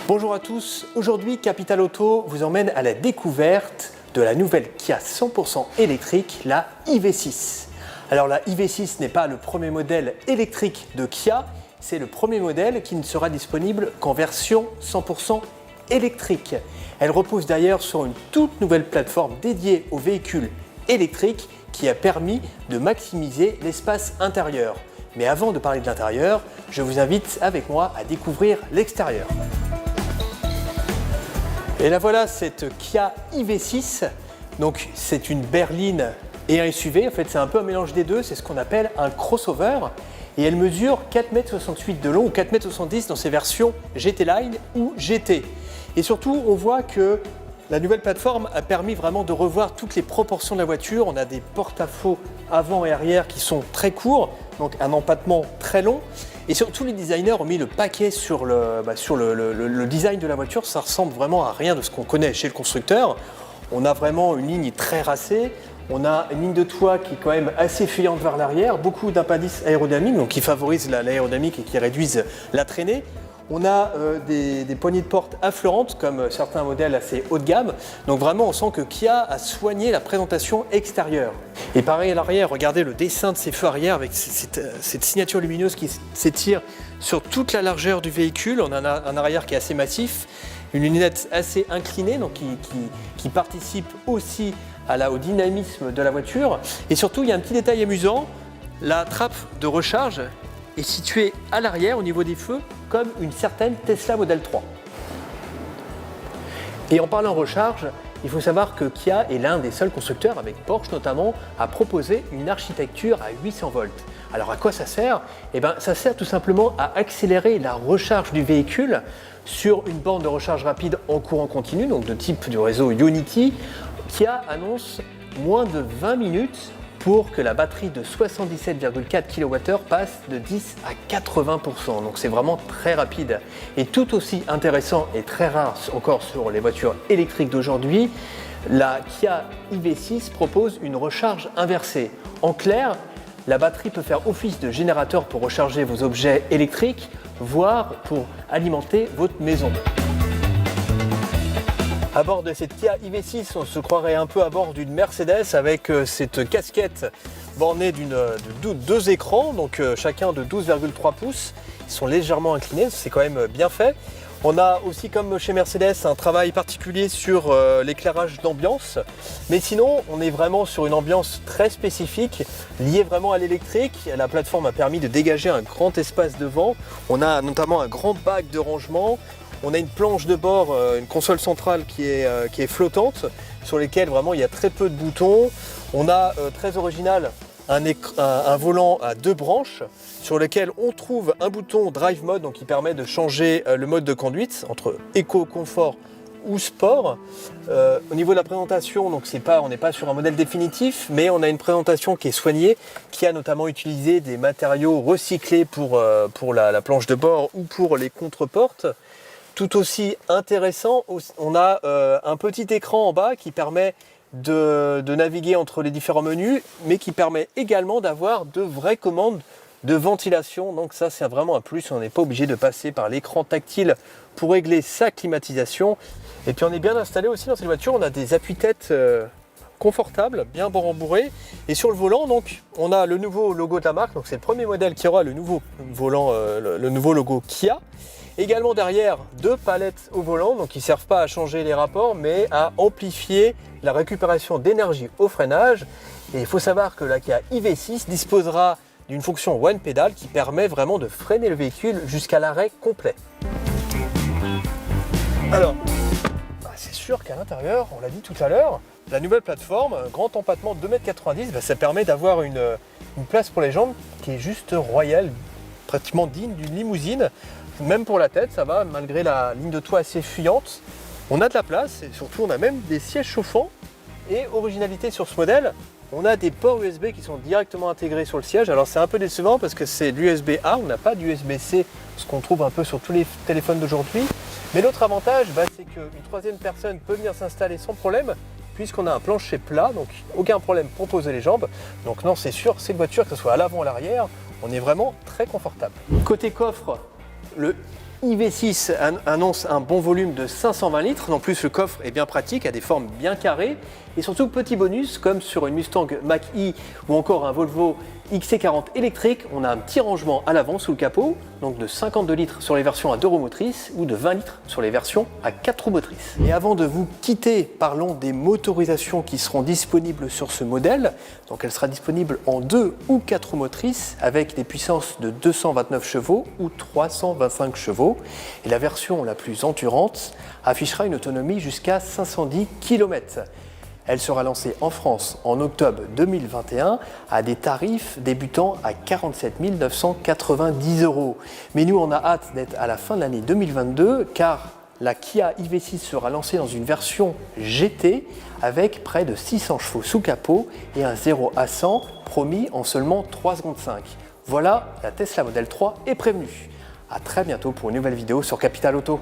Bonjour à tous, aujourd'hui Capital Auto vous emmène à la découverte de la nouvelle Kia 100% électrique, la EV6. Alors la EV6 n'est pas le premier modèle électrique de Kia, c'est le premier modèle qui ne sera disponible qu'en version 100% électrique. Elle repose d'ailleurs sur une toute nouvelle plateforme dédiée aux véhicules électriques qui a permis de maximiser l'espace intérieur. Mais avant de parler de l'intérieur, je vous invite avec moi à découvrir l'extérieur. Et là voilà cette Kia EV6, donc c'est une berline et un SUV, en fait c'est un peu un mélange des deux, c'est ce qu'on appelle un crossover et elle mesure 4,68 m de long ou 4,70 m dans ses versions GT Line ou GT. Et surtout on voit que la nouvelle plateforme a permis vraiment de revoir toutes les proportions de la voiture, on a des porte-à-faux avant et arrière qui sont très courts, donc un empattement très long. Et surtout, les designers ont mis le paquet sur le design de la voiture. Ça ressemble vraiment à rien de ce qu'on connaît chez le constructeur. On a vraiment une ligne très racée. On a une ligne de toit qui est quand même assez fuyante vers l'arrière. Beaucoup d'appendices aérodynamiques, donc qui favorisent l'aérodynamique et qui réduisent la traînée. On a des poignées de porte affleurantes comme certains modèles assez haut de gamme. Donc vraiment, on sent que Kia a soigné la présentation extérieure. Et pareil à l'arrière, regardez le dessin de ces feux arrière avec cette signature lumineuse qui s'étire sur toute la largeur du véhicule. On a un arrière qui est assez massif, une lunette assez inclinée donc qui participe aussi au dynamisme de la voiture. Et surtout, il y a un petit détail amusant, la trappe de recharge est située à l'arrière au niveau des feux comme une certaine Tesla Model 3. Et en parlant recharge, il faut savoir que Kia est l'un des seuls constructeurs, avec Porsche notamment, à proposer une architecture à 800 volts. Alors à quoi ça sert ? Eh bien, ça sert tout simplement à accélérer la recharge du véhicule sur une borne de recharge rapide en courant continu, donc de type du réseau Ionity. Kia annonce moins de 20 minutes pour que la batterie de 77,4 kWh passe de 10 à 80%. Donc c'est vraiment très rapide. Et tout aussi intéressant et très rare encore sur les voitures électriques d'aujourd'hui, la Kia EV6 propose une recharge inversée. En clair, la batterie peut faire office de générateur pour recharger vos objets électriques, voire pour alimenter votre maison. À bord de cette Kia EV6, on se croirait un peu à bord d'une Mercedes avec cette casquette bornée de deux écrans, donc chacun de 12,3 pouces. Ils sont légèrement inclinés, c'est quand même bien fait. On a aussi, comme chez Mercedes, un travail particulier sur l'éclairage d'ambiance. Mais sinon, on est vraiment sur une ambiance très spécifique, liée vraiment à l'électrique. La plateforme a permis de dégager un grand espace devant. On a notamment un grand bac de rangement. On a une planche de bord, une console centrale qui est flottante, sur lesquelles vraiment il y a très peu de boutons. On a, très original, un volant à deux branches, sur lequel on trouve un bouton Drive Mode, donc qui permet de changer le mode de conduite entre éco, confort ou sport. Au niveau de la présentation, donc on n'est pas sur un modèle définitif, mais on a une présentation qui est soignée, qui a notamment utilisé des matériaux recyclés pour la planche de bord ou pour les contreportes. Tout aussi intéressant, on a un petit écran en bas qui permet de naviguer entre les différents menus, mais qui permet également d'avoir de vraies commandes de ventilation. Donc ça, c'est vraiment un plus, on n'est pas obligé de passer par l'écran tactile pour régler sa climatisation. Et puis on est bien installé aussi dans cette voiture, on a des appuis-têtes confortables, bien rembourrés. Et sur le volant, donc, on a le nouveau logo de la marque, donc c'est le premier modèle qui aura le nouveau volant, le nouveau logo Kia. Également derrière, deux palettes au volant, donc qui ne servent pas à changer les rapports, mais à amplifier la récupération d'énergie au freinage. Et il faut savoir que la Kia EV6 disposera d'une fonction One Pedal qui permet vraiment de freiner le véhicule jusqu'à l'arrêt complet. Alors, c'est sûr qu'à l'intérieur, on l'a dit tout à l'heure, la nouvelle plateforme, grand empattement de 2,90 m, ça permet d'avoir une place pour les jambes qui est juste royale, pratiquement digne d'une limousine. Même pour la tête, ça va, malgré la ligne de toit assez fuyante. On a de la place et surtout on a même des sièges chauffants. Et originalité sur ce modèle, on a des ports USB qui sont directement intégrés sur le siège. Alors c'est un peu décevant parce que c'est l'USB-A, on n'a pas d'USB-C, ce qu'on trouve un peu sur tous les téléphones d'aujourd'hui. Mais l'autre avantage, c'est qu'une troisième personne peut venir s'installer sans problème puisqu'on a un plancher plat, donc aucun problème pour poser les jambes. Donc non, c'est sûr, cette voiture, que ce soit à l'avant ou à l'arrière, on est vraiment très confortable. Côté coffre, le iV6 annonce un bon volume de 520 litres. En plus, le coffre est bien pratique, a des formes bien carrées. Et surtout, petit bonus, comme sur une Mustang Mach-E ou encore un Volvo XC40 électrique, on a un petit rangement à l'avant sous le capot, donc de 52 litres sur les versions à 2 roues motrices ou de 20 litres sur les versions à 4 roues motrices. Et avant de vous quitter, parlons des motorisations qui seront disponibles sur ce modèle. Donc elle sera disponible en 2 ou 4 roues motrices avec des puissances de 229 chevaux ou 325 chevaux. Et la version la plus endurante affichera une autonomie jusqu'à 510 km. Elle sera lancée en France en octobre 2021 à des tarifs débutant à 47 990 €. Mais nous, on a hâte d'être à la fin de l'année 2022 car la Kia iV6 sera lancée dans une version GT avec près de 600 chevaux sous capot et un 0 à 100 promis en seulement 3 secondes 5. Voilà, la Tesla Model 3 est prévenue. À très bientôt pour une nouvelle vidéo sur Capital Auto.